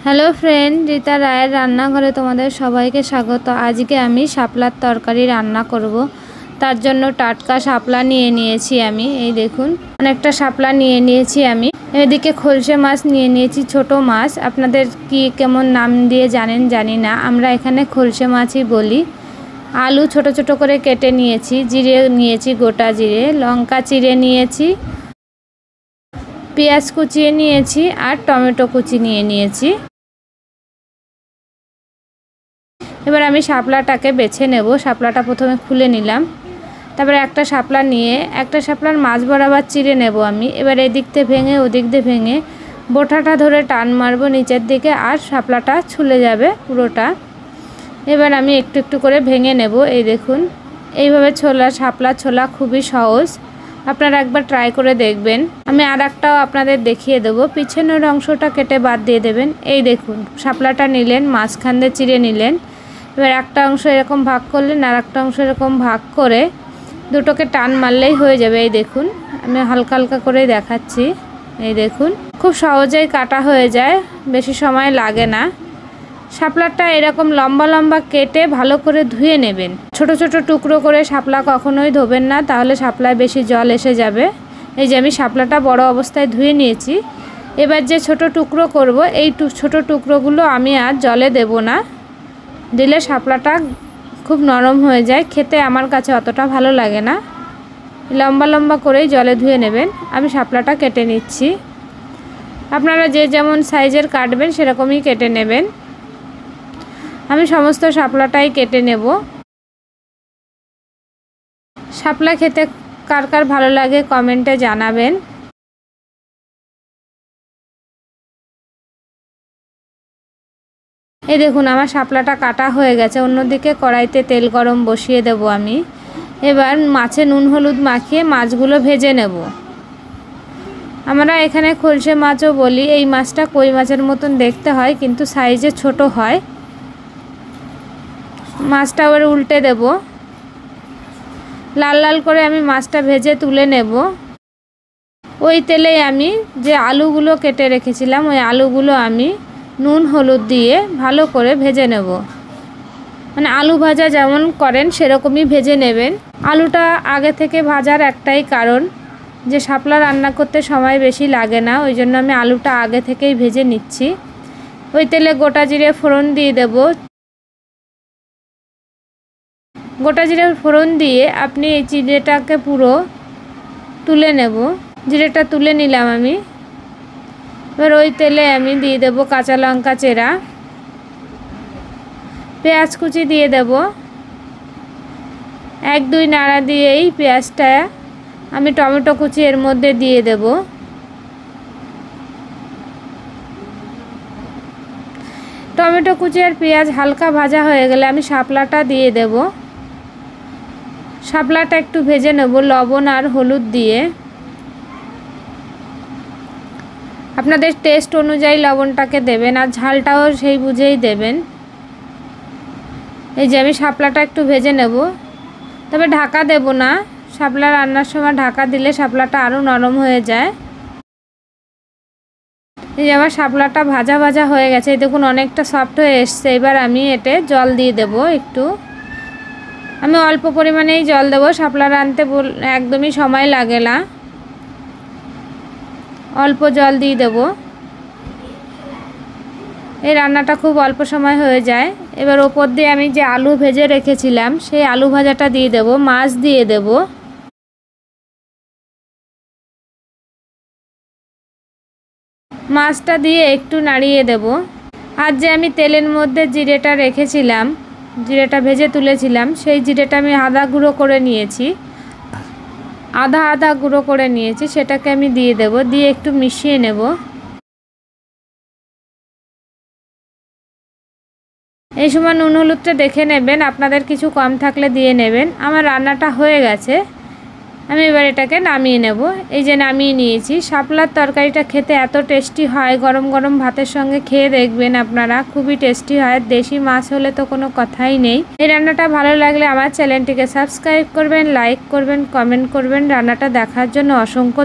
Hello friend, Rita রায়ের রান্নাঘরে তোমাদের সবাইকে স্বাগত। আজকে আমি শাপলার তরকারি রান্না করব। তার জন্য টাটকা শাপলা নিয়ে নিয়েছি আমি। এই দেখুন, অনেকটা শাপলা নিয়ে নিয়েছি আমি। এদিকে খলসে মাছ নিয়ে নিয়েছি, ছোট মাছ। আপনাদের কি কেমন নাম দিয়ে জানেন জানি না, আমরা এখানে খলসে মাছই বলি। আলু ছোট ছোট করে কেটে নিয়েছি, জিরে নিয়েছি, গোটা জিরে, লঙ্কা চিড়ে নিয়েছি, পেঁয়াজ কুচিয়ে নিয়েছি আর টমেটো কুচি নিয়ে নিয়েছি। এবার আমি শাপলাটাকে বেছে নেব। শাপলাটা প্রথমে খুলে নিলাম, তারপরে একটা শাপলা নিয়ে একটা শাপলার মাছ বরাবর চিড়ে নেব আমি। এবার এদিক দিয়ে ভেঙে ওদিক দিয়ে ভেঙে বোটাটা ধরে টান মারবো নিচের দিকে, আর শাপলাটা ছুলে যাবে পুরোটা। এবার আমি একটু একটু করে ভেঙে নেব। এই দেখুন, এইভাবে শাপলা ছোলা খুবই সহজ, আপনারা একবার ট্রাই করে দেখবেন। আমি আর একটাও আপনাদের দেখিয়ে দেবো। পিছনের অংশটা কেটে বাদ দিয়ে দেবেন। এই দেখুন, শাপলাটা নিলেন, মাঝখান দিয়ে চিড়ে নিলেন। এবার একটা অংশ এরকম ভাগ করলেন, আর একটা অংশ এরকম ভাগ করে দুটোকে টান মারলেই হয়ে যাবে। এই দেখুন, আমি হালকা হালকা করেই দেখাচ্ছি। এই দেখুন, খুব সহজেই কাটা হয়ে যায়, বেশি সময় লাগে না। শাপলাটা এরকম লম্বা লম্বা কেটে ভালো করে ধুয়ে নেবেন। ছোট ছোট টুকরো করে শাপলা কখনোই ধোবেন না, তাহলে শাপলায় বেশি জল এসে যাবে। এই যে আমি শাপলাটা বড় অবস্থায় ধুয়ে নিয়েছি। এবার যে ছোট টুকরো করব, এই ছোট টুকরোগুলো আমি আর জলে দেব না, দিলে শাপলাটা খুব নরম হয়ে যায়, খেতে আমার কাছে অতটা ভালো লাগে না। লম্বা লম্বা করেই জলে ধুয়ে নেবেন। আমি শাপলাটা কেটে নিচ্ছি। আপনারা যে যেমন সাইজের কাটবেন সেরকমই কেটে নেবেন। আমি সমস্ত শাপলাটাই কেটে নেব। শাপলা খেতে কার কার ভালো লাগে কমেন্টে জানাবেন। এই দেখুন, আমার শাপলাটা কাটা হয়ে গেছে। অন্যদিকে কড়াইতে তেল গরম বসিয়ে দেব আমি। এবার মাছে নুন হলুদ মাখিয়ে মাছগুলো ভেজে নেব। আমরা এখানে খলসে মাছও বলি। এই মাছটা কই মাছের মতন দেখতে হয়, কিন্তু সাইজে ছোট হয়। মাছটা এবার উল্টে দেব। লাল লাল করে আমি মাছটা ভেজে তুলে নেব। ওই তেলেই আমি যে আলুগুলো কেটে রেখেছিলাম, ওই আলুগুলো আমি নুন হলুদ দিয়ে ভালো করে ভেজে নেব। মানে আলু ভাজা যেমন করেন সেরকমই ভেজে নেবেন। আলুটা আগে থেকে ভাজার একটাই কারণ, যে শাপলা রান্না করতে সময় বেশি লাগে না, ওই জন্য আমি আলুটা আগে থেকেই ভেজে নিচ্ছি। ওই তেলে গোটা জিরে ফোড়ন দিয়ে দেব। গোটা জিরে ফোড়ন দিয়ে আপনি এই জিরেটাকে পুরো তুলে নেব। জিরেটা তুলে নিলাম আমি। এবার ওই তেলে আমি দিয়ে দেব কাঁচা লঙ্কা চেরা, পেঁয়াজ কুচি দিয়ে দেব। এক দুই নাড়া দিয়েই পেঁয়াজটা আমি টমেটো কুচি এর মধ্যে দিয়ে দেব। টমেটো কুচি আর পেঁয়াজ হালকা ভাজা হয়ে গেলে আমি শাপলাটা দিয়ে দেব। শাপলাটা একটু ভেজে নেব লবণ আর হলুদ দিয়ে। আপনাদের টেস্ট অনুযায়ী লবণটাকে দেবেন, আর ঝালটাও সেই বুঝেই দেবেন। এই যে আমি শাপলাটা একটু ভেজে নেব, তবে ঢাকা দেব না। শাপলা রান্নার সময় ঢাকা দিলে শাপলাটা আরও নরম হয়ে যায়। এই যে আমার শাপলাটা ভাজা ভাজা হয়ে গেছে। এই দেখুন, অনেকটা সফট হয়ে এসছে। এবার আমি এতে জল দিয়ে দেব একটু। আমি অল্প পরিমাণেই জল দেবো। শাপলা রাঁধতে একদমই সময় লাগে না, অল্প জল দিয়ে দেব। এই রান্নাটা খুব অল্প সময় হয়ে যায়। এবার ওপর দিয়ে আমি যে আলু ভেজে রেখেছিলাম সেই আলু ভাজাটা দিয়ে দেব, মাছ দিয়ে দেব। মাছটা দিয়ে একটু নাড়িয়ে দেব। আর যে আমি তেলের মধ্যে জিরেটা রেখেছিলাম, জিরেটা ভেজে তুলেছিলাম, সেই জিরেটা আমি আদা গুঁড়ো করে নিয়েছি, আদা গুঁড়ো করে নিয়েছি, সেটাকে আমি দিয়ে দেব। দিয়ে একটু মিশিয়ে নেব। এই সময় নুন হলুদটা দেখে নেবেন, আপনাদের কিছু কম থাকলে দিয়ে নেবেন। আমার রান্নাটা হয়ে গেছে, আমি এবার এটাকে নামিয়ে নেব। এই যে নামিয়ে নিয়েছি। শাপলার তরকারিটা খেতে এত টেস্টি হয়, গরম গরম ভাতের সঙ্গে খেয়ে দেখবেন আপনারা, খুবই টেস্টি হয়। দেশি মাছ হলে তো কোনো কথাই নেই। এই রান্নাটা ভালো লাগলে আমার চ্যানেলটিকে সাবস্ক্রাইব করবেন, লাইক করবেন, কমেন্ট করবেন। রান্নাটা দেখার জন্য অসংখ্য